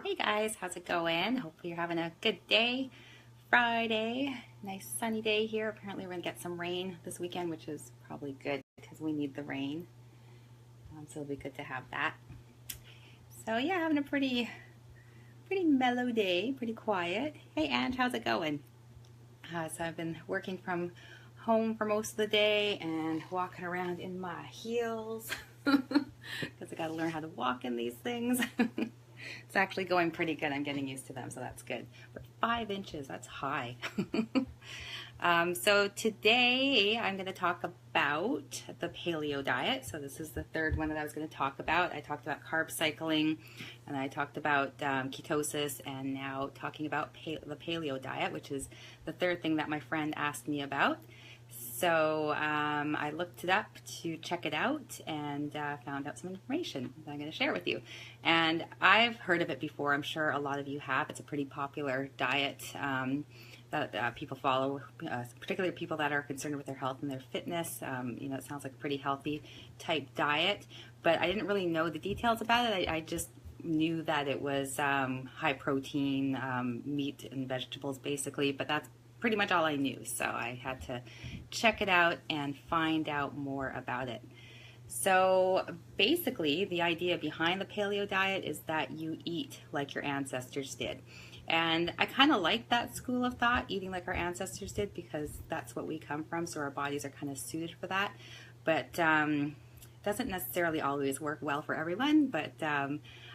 Hey guys, how's it going? Hopefully you're having a good day. Friday, nice sunny day here. Apparently we're gonna get some rain this weekend, which is probably good because we need the rain. So it'll be good to have that. So yeah, having a pretty mellow day, pretty quiet. Hey Ange, how's it going? So I've been working from home for most of the day and walking around in my heels because I got to learn how to walk in these things. It's actually going pretty good. I'm getting used to them, so that's good. But 5 inches, that's high. So today I'm going to talk about the paleo diet. So this is the third one that I was going to talk about. I talked about carb cycling, and I talked about ketosis, and now talking about the paleo diet, which is the third thing that my friend asked me about. So I looked it up to check it out and found out some information that I'm going to share with you. And I've heard of it before. I'm sure a lot of you have. It's a pretty popular diet that people follow, particularly people that are concerned with their health and their fitness. It sounds like a pretty healthy type diet, but I didn't really know the details about it. I just knew that it was high protein, meat and vegetables basically, but that's pretty much all I knew. So I had to check it out and find out more about it. So basically the idea behind the paleo diet is that you eat like your ancestors did. And I kind of like that school of thought, eating like our ancestors did, because that's what we come from. So our bodies are kind of suited for that. But it doesn't necessarily always work well for everyone, but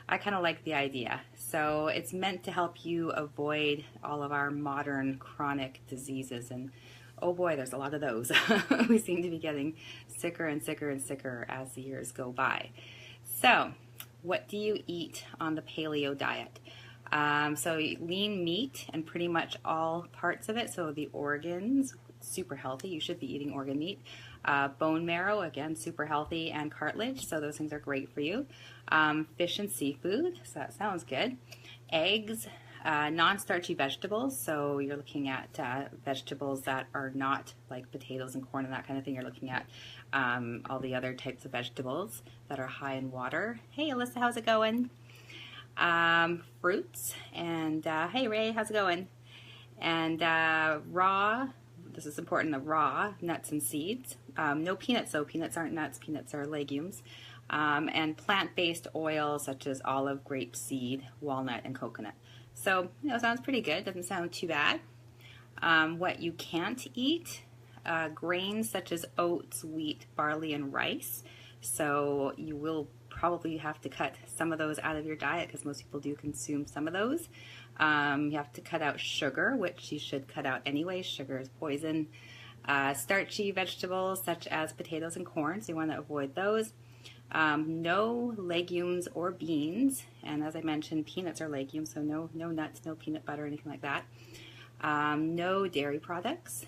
I kind of like the idea. So it's meant to help you avoid all of our modern chronic diseases. And oh boy, there's a lot of those. We seem to be getting sicker and sicker and sicker as the years go by. So what do you eat on the paleo diet? So lean meat and pretty much all parts of it. So the organs, super healthy. You should be eating organ meat. Bone marrow, again, super healthy, and cartilage. So those things are great for you. Fish and seafood, so that sounds good. Eggs, non-starchy vegetables. So you're looking at vegetables that are not like potatoes and corn and that kind of thing. You're looking at all the other types of vegetables that are high in water. Hey, Alyssa, how's it going? Fruits, and hey Ray, how's it going? And raw, this is important, the raw nuts and seeds. No peanuts though, peanuts aren't nuts, peanuts are legumes. And plant-based oils such as olive, grapeseed, walnut, and coconut. So, sounds pretty good, doesn't sound too bad. What you can't eat, grains such as oats, wheat, barley, and rice. So you will probably have to cut some of those out of your diet because most people do consume some of those. You have to cut out sugar, which you should cut out anyway. Sugar is poison. Starchy vegetables such as potatoes and corn, so you want to avoid those. No legumes or beans, and as I mentioned, peanuts are legumes, so no nuts, no peanut butter, anything like that. No dairy products,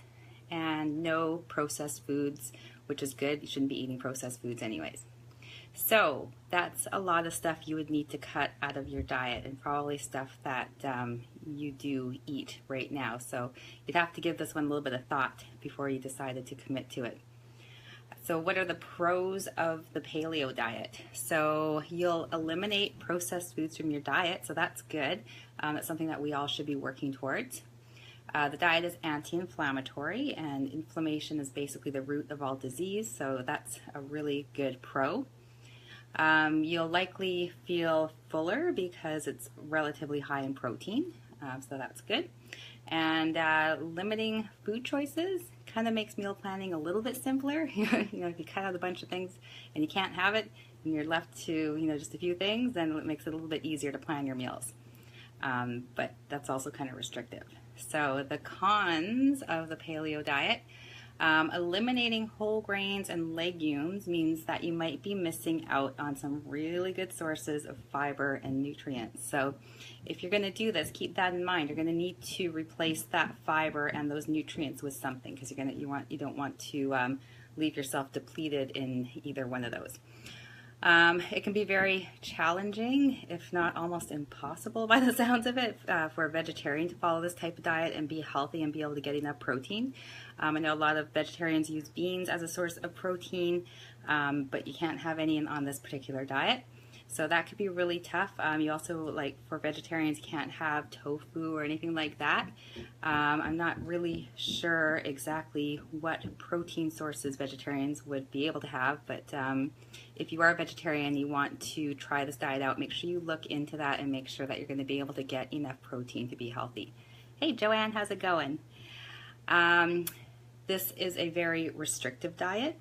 and no processed foods, which is good. You shouldn't be eating processed foods anyways. So that's a lot of stuff you would need to cut out of your diet, and probably stuff that you do eat right now. So you'd have to give this one a little bit of thought before you decided to commit to it. So what are the pros of the paleo diet? So you'll eliminate processed foods from your diet, so that's good. That's something that we all should be working towards. The diet is anti-inflammatory, and inflammation is basically the root of all disease, so that's a really good pro. You'll likely feel fuller because it's relatively high in protein, so that's good. And limiting food choices kind of makes meal planning a little bit simpler. If you cut out a bunch of things and you can't have it, and you're left to just a few things, then it makes it a little bit easier to plan your meals. But that's also kind of restrictive. So the cons of the paleo diet. Eliminating whole grains and legumes means that you might be missing out on some really good sources of fiber and nutrients. So if you're going to do this, keep that in mind. You're going to need to replace that fiber and those nutrients with something, because you don't want to leave yourself depleted in either one of those. It can be very challenging, if not almost impossible by the sounds of it, for a vegetarian to follow this type of diet and be healthy and be able to get enough protein. I know a lot of vegetarians use beans as a source of protein, but you can't have any on this particular diet. So that could be really tough. You also, like for vegetarians, can't have tofu or anything like that. I'm not really sure exactly what protein sources vegetarians would be able to have, but if you are a vegetarian and you want to try this diet out, make sure you look into that and make sure that you're going to be able to get enough protein to be healthy. Hey Joanne, how's it going? This is a very restrictive diet,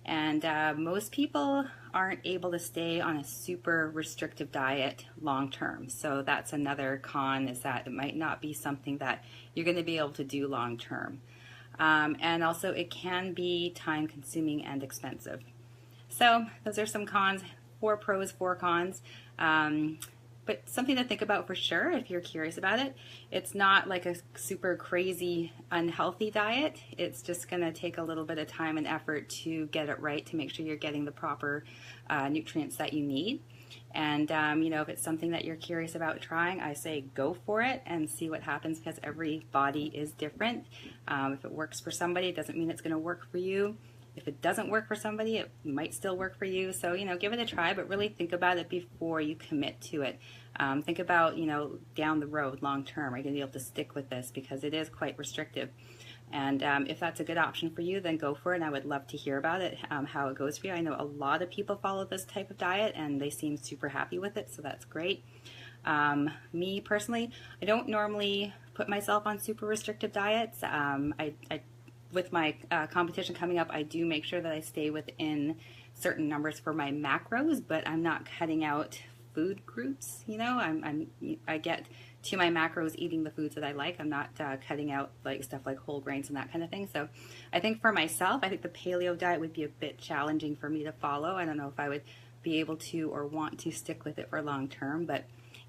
and most people aren't able to stay on a super restrictive diet long term. So that's another con, is that it might not be something that you're going to be able to do long term. And also it can be time consuming and expensive. So those are some cons, 4 pros, 4 cons. But something to think about for sure if you're curious about it. It's not like a super crazy unhealthy diet. It's just going to take a little bit of time and effort to get it right, to make sure you're getting the proper nutrients that you need. And you know, if it's something that you're curious about trying, I say go for it and see what happens, because every body is different. If it works for somebody, it doesn't mean it's going to work for you. If it doesn't work for somebody, it might still work for you. So, you know, give it a try, but really think about it before you commit to it. Think about, you know, down the road, long term, are you going to be able to stick with this? Because it is quite restrictive. And if that's a good option for you, then go for it. And I would love to hear about it, how it goes for you. I know a lot of people follow this type of diet and they seem super happy with it, so that's great. Me personally, I don't normally put myself on super restrictive diets. With my competition coming up, I do make sure that I stay within certain numbers for my macros, but I'm not cutting out food groups. You know, I get to my macros eating the foods that I like. I'm not cutting out like stuff like whole grains and that kind of thing. So I think for myself, I think the paleo diet would be a bit challenging for me to follow. I don't know if I would be able to or want to stick with it for long term, but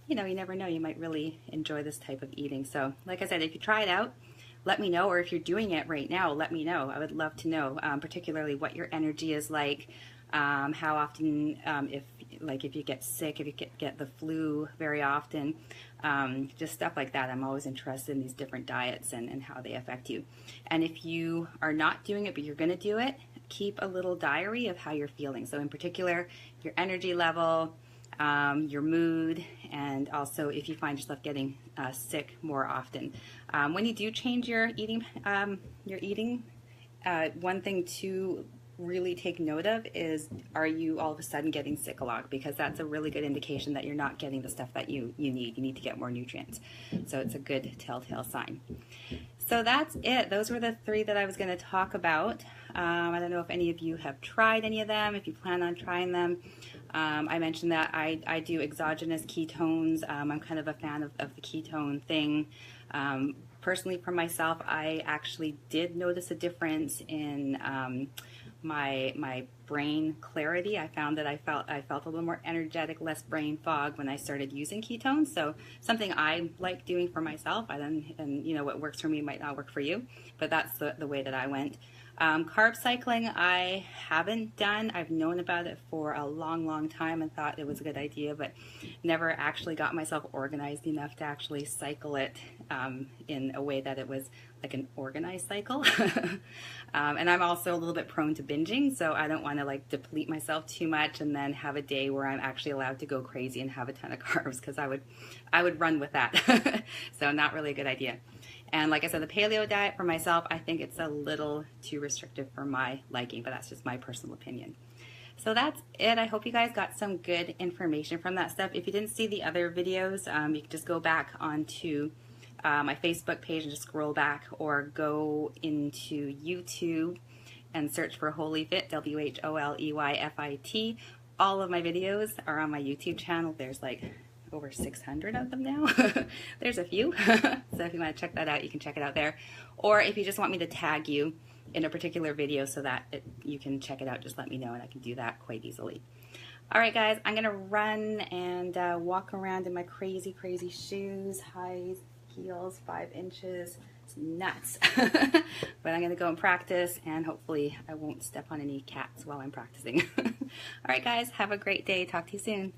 you know, you never know. You might really enjoy this type of eating. So like I said, if you try it out, let me know, or if you're doing it right now, let me know. I would love to know, particularly what your energy is like, how often, if you get sick, if you get the flu very often, just stuff like that. I'm always interested in these different diets and how they affect you. And if you are not doing it, but you're gonna do it, keep a little diary of how you're feeling. So in particular, your energy level, your mood, and also if you find yourself getting sick more often. When you do change your eating, one thing to really take note of is, are you all of a sudden getting sick a lot? Because that's a really good indication that you're not getting the stuff that you need. You need to get more nutrients. So it's a good telltale sign. So that's it. Those were the 3 that I was going to talk about. I don't know if any of you have tried any of them, if you plan on trying them. I mentioned that I do exogenous ketones. I'm kind of a fan of the ketone thing. Personally, for myself, I actually did notice a difference in my brain clarity. I found that I felt a little more energetic, less brain fog when I started using ketones. So something I like doing for myself. And you know, what works for me might not work for you, but that's the way that I went. Carb cycling, I haven't done. I've known about it for a long time and thought it was a good idea, but never actually got myself organized enough to actually cycle it in a way that it was like an organized cycle. And I'm also a little bit prone to binging, so I don't want to like deplete myself too much and then have a day where I'm actually allowed to go crazy and have a ton of carbs, because I would run with that. So not really a good idea. And like I said, the paleo diet for myself, I think it's a little too restrictive for my liking, but that's just my personal opinion. So that's it. I hope you guys got some good information from that stuff. If you didn't see the other videos, you can just go back onto my Facebook page and just scroll back, or go into YouTube and search for Holy Fit, WHOLEYFIT. All of my videos are on my YouTube channel. There's like over 600 of them now. There's a few. So if you want to check that out, you can check it out there. Or if you just want me to tag you in a particular video so that you can check it out, just let me know and I can do that quite easily. All right, guys, I'm going to run and walk around in my crazy shoes, high heels, 5 inches. It's nuts. But I'm going to go and practice, and hopefully I won't step on any cats while I'm practicing. All right, guys, have a great day. Talk to you soon.